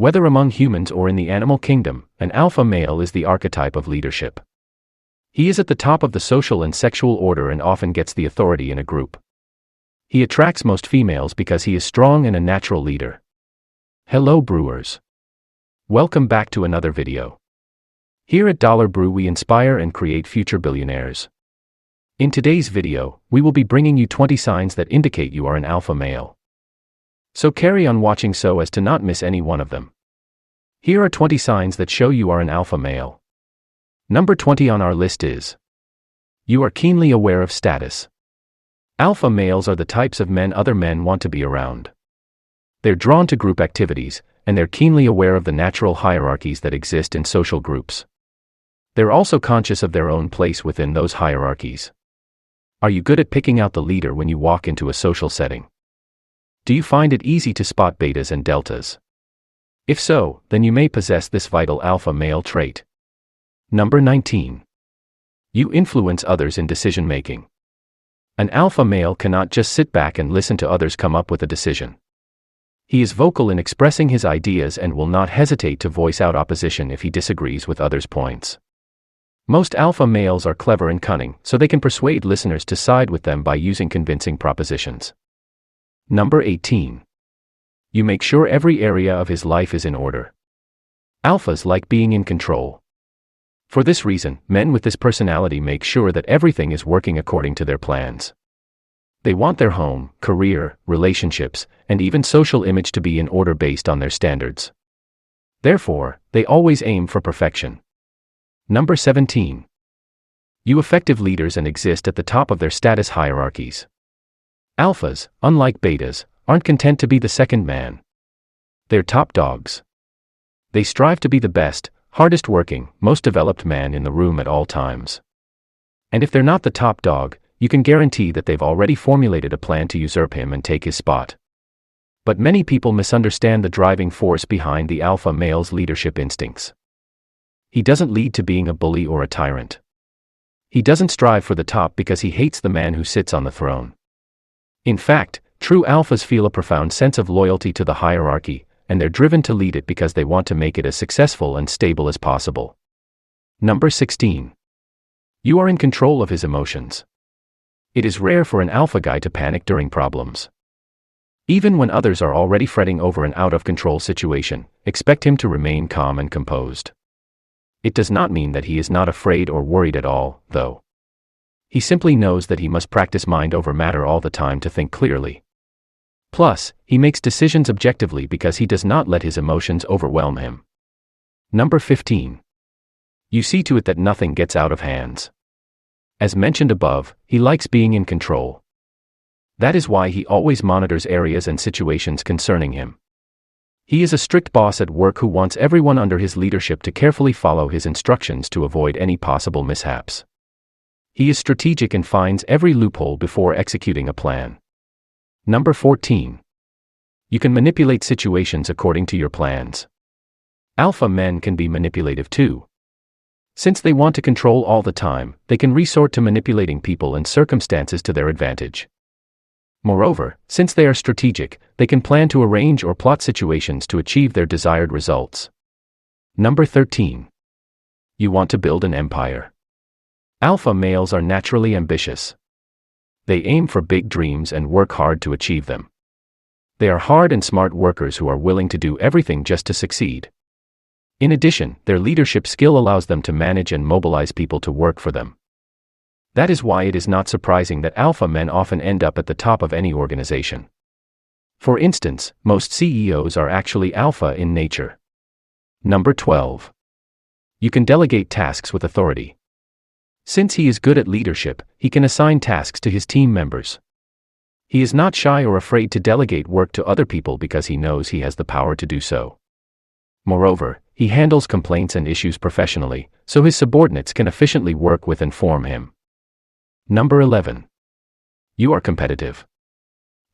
Whether among humans or in the animal kingdom, an alpha male is the archetype of leadership. He is at the top of the social and sexual order and often gets the authority in a group. He attracts most females because he is strong and a natural leader. Hello brewers. Welcome back to another video. Here at $Brew we inspire and create future billionaires. In today's video, we will be bringing you 20 signs that indicate you are an alpha male. So carry on watching so as to not miss any one of them. Here are 20 signs that show you are an alpha male. Number 20 on our list is: you are keenly aware of status. Alpha males are the types of men other men want to be around. They're drawn to group activities, and they're keenly aware of the natural hierarchies that exist in social groups. They're also conscious of their own place within those hierarchies. Are you good at picking out the leader when you walk into a social setting? Do you find it easy to spot betas and deltas? If so, then you may possess this vital alpha male trait. Number 19. You influence others in decision-making. An alpha male cannot just sit back and listen to others come up with a decision. He is vocal in expressing his ideas and will not hesitate to voice out opposition if he disagrees with others' points. Most alpha males are clever and cunning, so they can persuade listeners to side with them by using convincing propositions. Number 18. You make sure every area of his life is in order. Alphas like being in control. For this reason, men with this personality make sure that everything is working according to their plans. They want their home, career, relationships, and even social image to be in order based on their standards. Therefore, they always aim for perfection. Number 17. You effective leaders and exist at the top of their status hierarchies. Alphas, unlike betas, aren't content to be the second man. They're top dogs. They strive to be the best, hardest working, most developed man in the room at all times. And if they're not the top dog, you can guarantee that they've already formulated a plan to usurp him and take his spot. But many people misunderstand the driving force behind the alpha male's leadership instincts. He doesn't lead to being a bully or a tyrant. He doesn't strive for the top because he hates the man who sits on the throne. In fact, true alphas feel a profound sense of loyalty to the hierarchy, and they're driven to lead it because they want to make it as successful and stable as possible. Number 16. You are in control of his emotions. It is rare for an alpha guy to panic during problems. Even when others are already fretting over an out-of-control situation, expect him to remain calm and composed. It does not mean that he is not afraid or worried at all, though. He simply knows that he must practice mind over matter all the time to think clearly. Plus, he makes decisions objectively because he does not let his emotions overwhelm him. Number 15. You see to it that nothing gets out of hands. As mentioned above, he likes being in control. That is why he always monitors areas and situations concerning him. He is a strict boss at work who wants everyone under his leadership to carefully follow his instructions to avoid any possible mishaps. He is strategic and finds every loophole before executing a plan. Number 14. You can manipulate situations according to your plans. Alpha men can be manipulative too. Since they want to control all the time, they can resort to manipulating people and circumstances to their advantage. Moreover, since they are strategic, they can plan to arrange or plot situations to achieve their desired results. Number 13. You want to build an empire. Alpha males are naturally ambitious. They aim for big dreams and work hard to achieve them. They are hard and smart workers who are willing to do everything just to succeed. In addition, their leadership skill allows them to manage and mobilize people to work for them. That is why it is not surprising that alpha men often end up at the top of any organization. For instance, most CEOs are actually alpha in nature. Number 12. You can delegate tasks with authority. Since he is good at leadership, he can assign tasks to his team members. He is not shy or afraid to delegate work to other people because he knows he has the power to do so. Moreover, he handles complaints and issues professionally, so his subordinates can efficiently work with and form him. Number 11. You are competitive.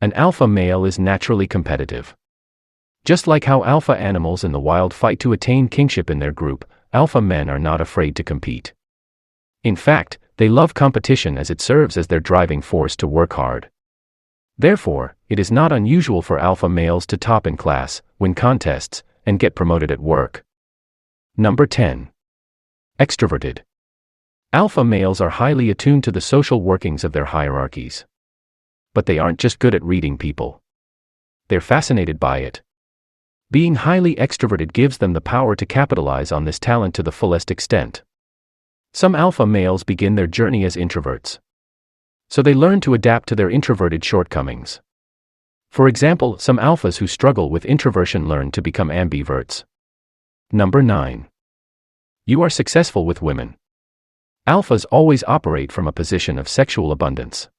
An alpha male is naturally competitive. Just like how alpha animals in the wild fight to attain kingship in their group, alpha men are not afraid to compete. In fact, they love competition as it serves as their driving force to work hard. Therefore, it is not unusual for alpha males to top in class, win contests, and get promoted at work. Number 10. Extroverted. Alpha males are highly attuned to the social workings of their hierarchies. But they aren't just good at reading people. They're fascinated by it. Being highly extroverted gives them the power to capitalize on this talent to the fullest extent. Some alpha males begin their journey as introverts. So they learn to adapt to their introverted shortcomings. For example, some alphas who struggle with introversion learn to become ambiverts. Number 9. You are successful with women. Alphas always operate from a position of sexual abundance.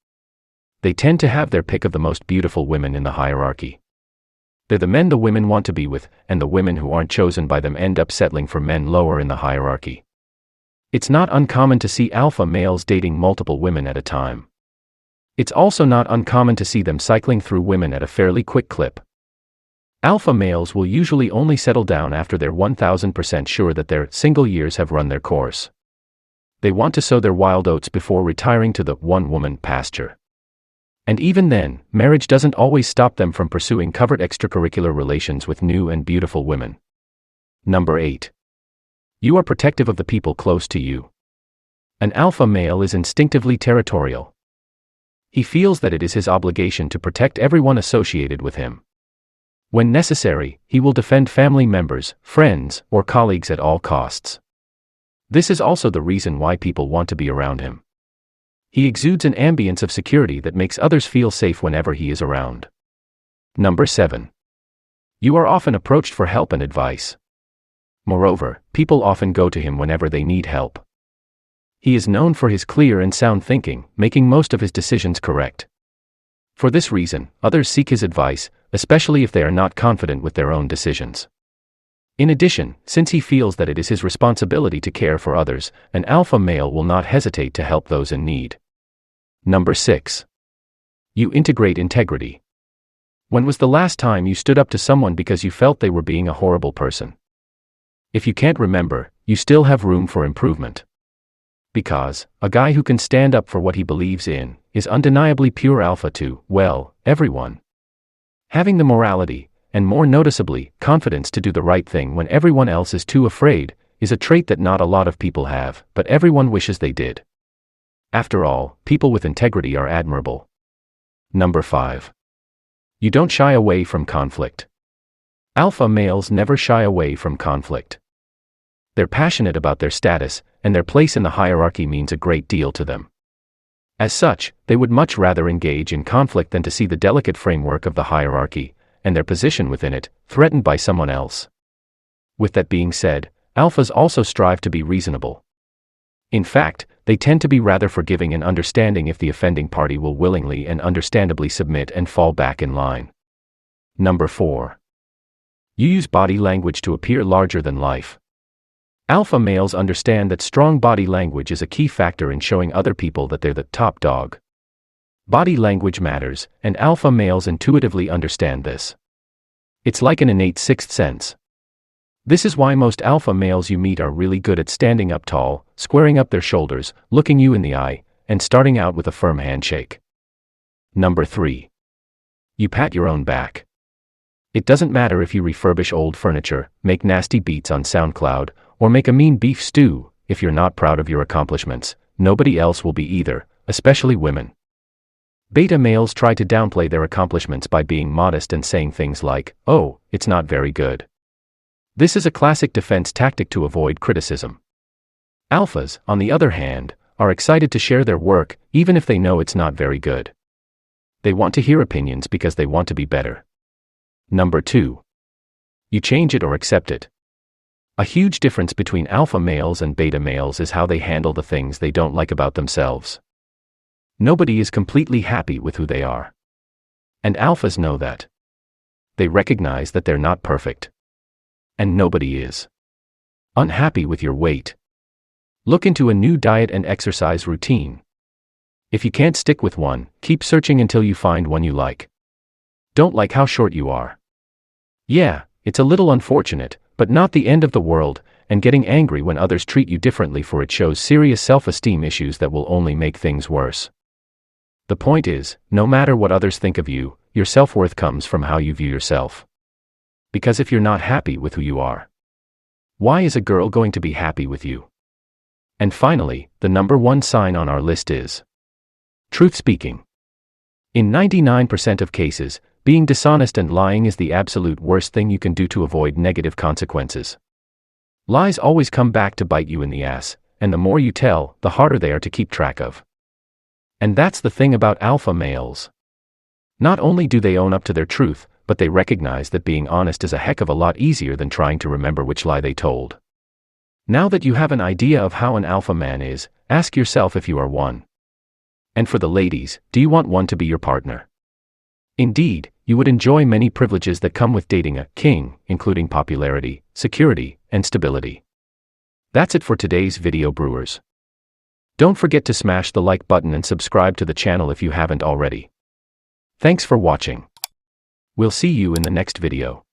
They tend to have their pick of the most beautiful women in the hierarchy. They're the men the women want to be with, and the women who aren't chosen by them end up settling for men lower in the hierarchy. It's not uncommon to see alpha males dating multiple women at a time. It's also not uncommon to see them cycling through women at a fairly quick clip. Alpha males will usually only settle down after they're 1000% sure that their single years have run their course. They want to sow their wild oats before retiring to the one-woman pasture. And even then, marriage doesn't always stop them from pursuing covert extracurricular relations with new and beautiful women. Number 8. You are protective of the people close to you. An alpha male is instinctively territorial. He feels that it is his obligation to protect everyone associated with him. When necessary, he will defend family members, friends, or colleagues at all costs. This is also the reason why people want to be around him. He exudes an ambience of security that makes others feel safe whenever he is around. Number 7. You are often approached for help and advice. Moreover, people often go to him whenever they need help. He is known for his clear and sound thinking, making most of his decisions correct. For this reason, others seek his advice, especially if they are not confident with their own decisions. In addition, since he feels that it is his responsibility to care for others, an alpha male will not hesitate to help those in need. Number 6. You integrate integrity. When was the last time you stood up to someone because you felt they were being a horrible person? If you can't remember, you still have room for improvement. Because a guy who can stand up for what he believes in is undeniably pure alpha to, well, everyone. Having the morality, and more noticeably, confidence to do the right thing when everyone else is too afraid, is a trait that not a lot of people have, but everyone wishes they did. After all, people with integrity are admirable. Number 5. You don't shy away from conflict. Alpha males never shy away from conflict. They're passionate about their status, and their place in the hierarchy means a great deal to them. As such, they would much rather engage in conflict than to see the delicate framework of the hierarchy, and their position within it, threatened by someone else. With that being said, alphas also strive to be reasonable. In fact, they tend to be rather forgiving and understanding if the offending party will willingly and understandably submit and fall back in line. Number 4. You use body language to appear larger than life. Alpha males understand that strong body language is a key factor in showing other people that they're the top dog. Body language matters, and alpha males intuitively understand this. It's like an innate sixth sense. This is why most alpha males you meet are really good at standing up tall, squaring up their shoulders, looking you in the eye, and starting out with a firm handshake. Number 3. You pat your own back. It doesn't matter if you refurbish old furniture, make nasty beats on SoundCloud, or make a mean beef stew. If you're not proud of your accomplishments, nobody else will be either, especially women. Beta males try to downplay their accomplishments by being modest and saying things like, "Oh, it's not very good." This is a classic defense tactic to avoid criticism. Alphas, on the other hand, are excited to share their work, even if they know it's not very good. They want to hear opinions because they want to be better. Number 2. You change it or accept it. A huge difference between alpha males and beta males is how they handle the things they don't like about themselves. Nobody is completely happy with who they are. And alphas know that. They recognize that they're not perfect. And nobody is. Unhappy with your weight? Look into a new diet and exercise routine. If you can't stick with one, keep searching until you find one you like. Don't like how short you are? Yeah, it's a little unfortunate, but not the end of the world, and getting angry when others treat you differently for it shows serious self-esteem issues that will only make things worse. The point is, no matter what others think of you, your self-worth comes from how you view yourself. Because if you're not happy with who you are, why is a girl going to be happy with you? And finally, the number one sign on our list is truth speaking. In 99% of cases, being dishonest and lying is the absolute worst thing you can do to avoid negative consequences. Lies always come back to bite you in the ass, and the more you tell, the harder they are to keep track of. And that's the thing about alpha males. Not only do they own up to their truth, but they recognize that being honest is a heck of a lot easier than trying to remember which lie they told. Now that you have an idea of how an alpha man is, ask yourself if you are one. And for the ladies, do you want one to be your partner? Indeed, you would enjoy many privileges that come with dating a king, including popularity, security, and stability. That's it for today's video, brewers. Don't forget to smash the like button and subscribe to the channel if you haven't already. Thanks for watching. We'll see you in the next video.